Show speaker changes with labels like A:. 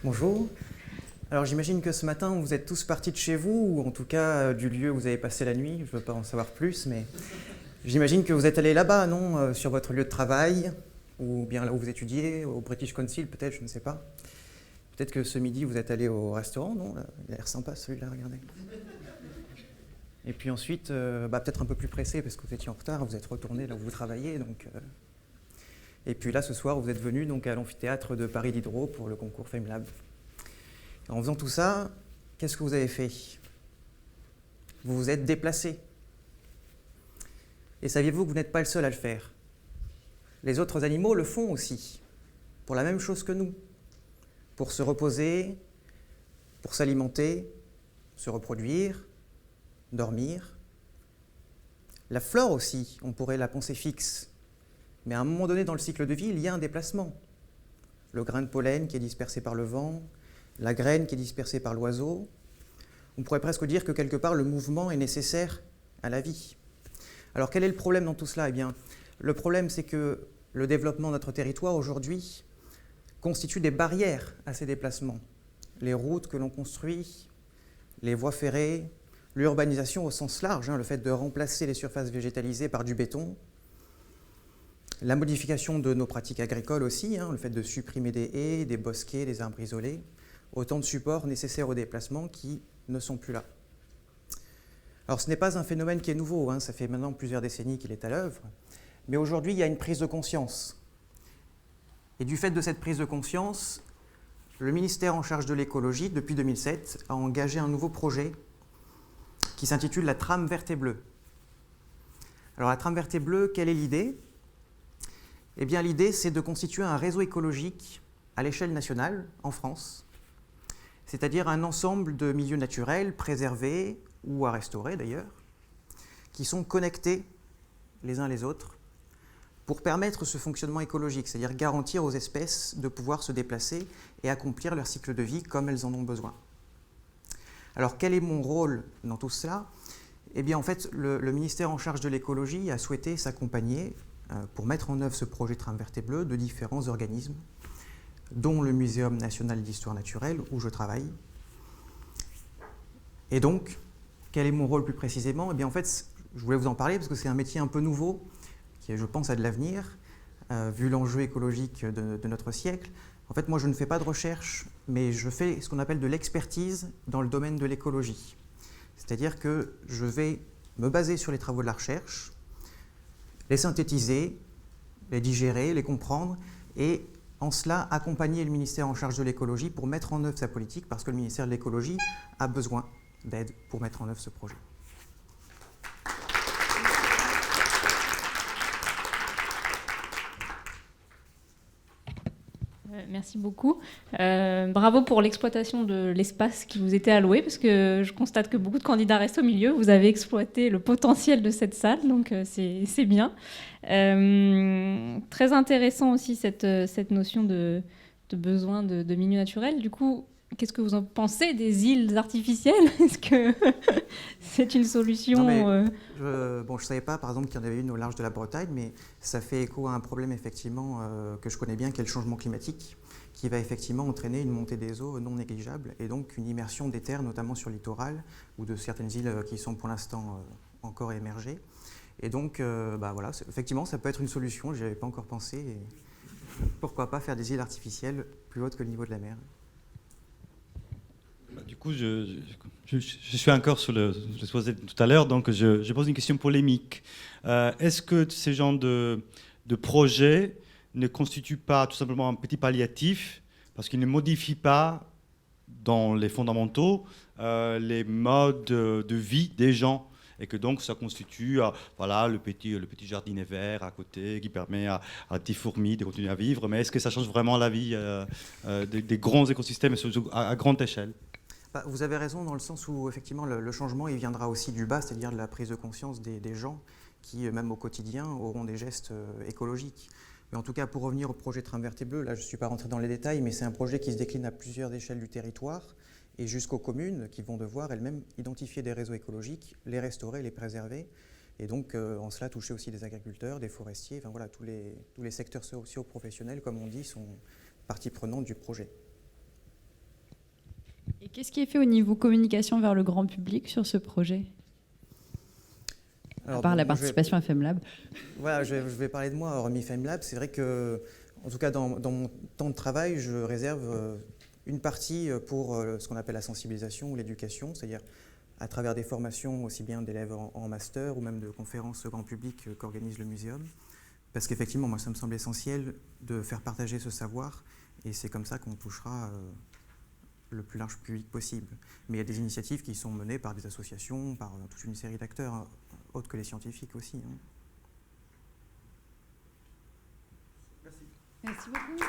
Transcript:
A: Bonjour. Alors j'imagine que ce matin vous êtes tous partis de chez vous, ou en tout cas du lieu où vous avez passé la nuit, je ne veux pas en savoir plus, mais j'imagine que vous êtes allé là-bas, non, sur votre lieu de travail, ou bien là où vous étudiez, au British Council peut-être, je ne sais pas. Peut-être que ce midi vous êtes allé au restaurant, non? Il a l'air sympa celui-là, regardez. Et puis ensuite, peut-être un peu plus pressé parce que vous étiez en retard, vous êtes retourné là où vous travaillez, donc... Et puis là, ce soir, vous êtes venu donc à l'amphithéâtre de Paris Diderot pour le concours FameLab. En faisant tout ça, qu'est-ce que vous avez fait? Vous vous êtes déplacé. Et saviez-vous que vous n'êtes pas le seul à le faire? Les autres animaux le font aussi, pour la même chose que nous. Pour se reposer, pour s'alimenter, se reproduire, dormir. La flore aussi, on pourrait la penser fixe. Mais à un moment donné dans le cycle de vie, il y a un déplacement. Le grain de pollen qui est dispersé par le vent, la graine qui est dispersée par l'oiseau. On pourrait presque dire que quelque part, le mouvement est nécessaire à la vie. Alors quel est le problème dans tout cela? Eh bien, le problème, c'est que le développement de notre territoire aujourd'hui constitue des barrières à ces déplacements. Les routes que l'on construit, les voies ferrées, l'urbanisation au sens large, le fait de remplacer les surfaces végétalisées par du béton, la modification de nos pratiques agricoles aussi, le fait de supprimer des haies, des bosquets, des arbres isolés, autant de supports nécessaires au déplacement qui ne sont plus là. Alors ce n'est pas un phénomène qui est nouveau, ça fait maintenant plusieurs décennies qu'il est à l'œuvre, mais aujourd'hui il y a une prise de conscience. Et du fait de cette prise de conscience, le ministère en charge de l'écologie, depuis 2007, a engagé un nouveau projet qui s'intitule la trame verte et bleue. Alors la trame verte et bleue, quelle est l'idée? Eh bien l'idée c'est de constituer un réseau écologique à l'échelle nationale, en France, c'est-à-dire un ensemble de milieux naturels préservés ou à restaurer d'ailleurs, qui sont connectés les uns les autres pour permettre ce fonctionnement écologique, c'est-à-dire garantir aux espèces de pouvoir se déplacer et accomplir leur cycle de vie comme elles en ont besoin. Alors quel est mon rôle dans tout cela? Eh bien en fait, le ministère en charge de l'écologie a souhaité s'accompagner pour mettre en œuvre ce projet Trame verte et bleue de différents organismes, dont le Muséum national d'histoire naturelle, où je travaille. Et donc, quel est mon rôle plus précisément? Eh bien, en fait, je voulais vous en parler parce que c'est un métier un peu nouveau, qui, je pense, a de l'avenir, vu l'enjeu écologique de notre siècle. En fait, moi, je ne fais pas de recherche, mais je fais ce qu'on appelle de l'expertise dans le domaine de l'écologie. C'est-à-dire que je vais me baser sur les travaux de la recherche, les synthétiser, les digérer, les comprendre, et en cela accompagner le ministère en charge de l'écologie pour mettre en œuvre sa politique, parce que le ministère de l'écologie a besoin d'aide pour mettre en œuvre ce projet.
B: Merci beaucoup. Bravo pour l'exploitation de l'espace qui vous était alloué, parce que je constate que beaucoup de candidats restent au milieu. Vous avez exploité le potentiel de cette salle, donc c'est bien. Très intéressant aussi cette notion de besoin de milieu naturel. Du coup, qu'est-ce que vous en pensez des îles artificielles? Est-ce que c'est une solution?
A: Non, mais je ne savais pas, par exemple, qu'il y en avait une au large de la Bretagne, mais ça fait écho à un problème, effectivement, que je connais bien, qui est le changement climatique, qui va effectivement entraîner une montée des eaux non négligeable, et donc une immersion des terres, notamment sur le littoral, ou de certaines îles qui sont pour l'instant encore émergées. Et donc, voilà, effectivement, ça peut être une solution, je n'y avais pas encore pensé, et pourquoi pas faire des îles artificielles plus hautes que le niveau de la mer.
C: Du coup, je suis encore sur le exposé de tout à l'heure, donc je pose une question polémique. Est-ce que ces genres de projets ne constituent pas tout simplement un petit palliatif parce qu'ils ne modifient pas dans les fondamentaux les modes de vie des gens, et que donc ça constitue le petit jardinet vert à côté qui permet à des fourmis de continuer à vivre, mais est-ce que ça change vraiment la vie des grands écosystèmes à grande échelle?
A: Vous avez raison dans le sens où effectivement le changement il viendra aussi du bas, c'est-à-dire de la prise de conscience des gens qui, même au quotidien, auront des gestes écologiques. Mais en tout cas, pour revenir au projet Trame verte et bleue, là je ne suis pas rentré dans les détails, mais c'est un projet qui se décline à plusieurs échelles du territoire et jusqu'aux communes qui vont devoir elles-mêmes identifier des réseaux écologiques, les restaurer, les préserver, et donc en cela toucher aussi des agriculteurs, des forestiers, enfin voilà, tous les secteurs socio-professionnels, comme on dit, sont partie prenante du projet.
D: Et qu'est-ce qui est fait au niveau communication vers le grand public sur ce projet? À part la participation à FemLab.
A: Voilà, je vais parler de moi, hormis FemLab. C'est vrai que, en tout cas, dans mon temps de travail, je réserve une partie pour ce qu'on appelle la sensibilisation ou l'éducation, c'est-à-dire à travers des formations aussi bien d'élèves en master ou même de conférences grand public qu'organise le muséum. Parce qu'effectivement, moi, ça me semble essentiel de faire partager ce savoir, et c'est comme ça qu'on touchera le plus large public possible. Mais il y a des initiatives qui sont menées par des associations, par toute une série d'acteurs, autres que les scientifiques aussi.
D: Merci beaucoup.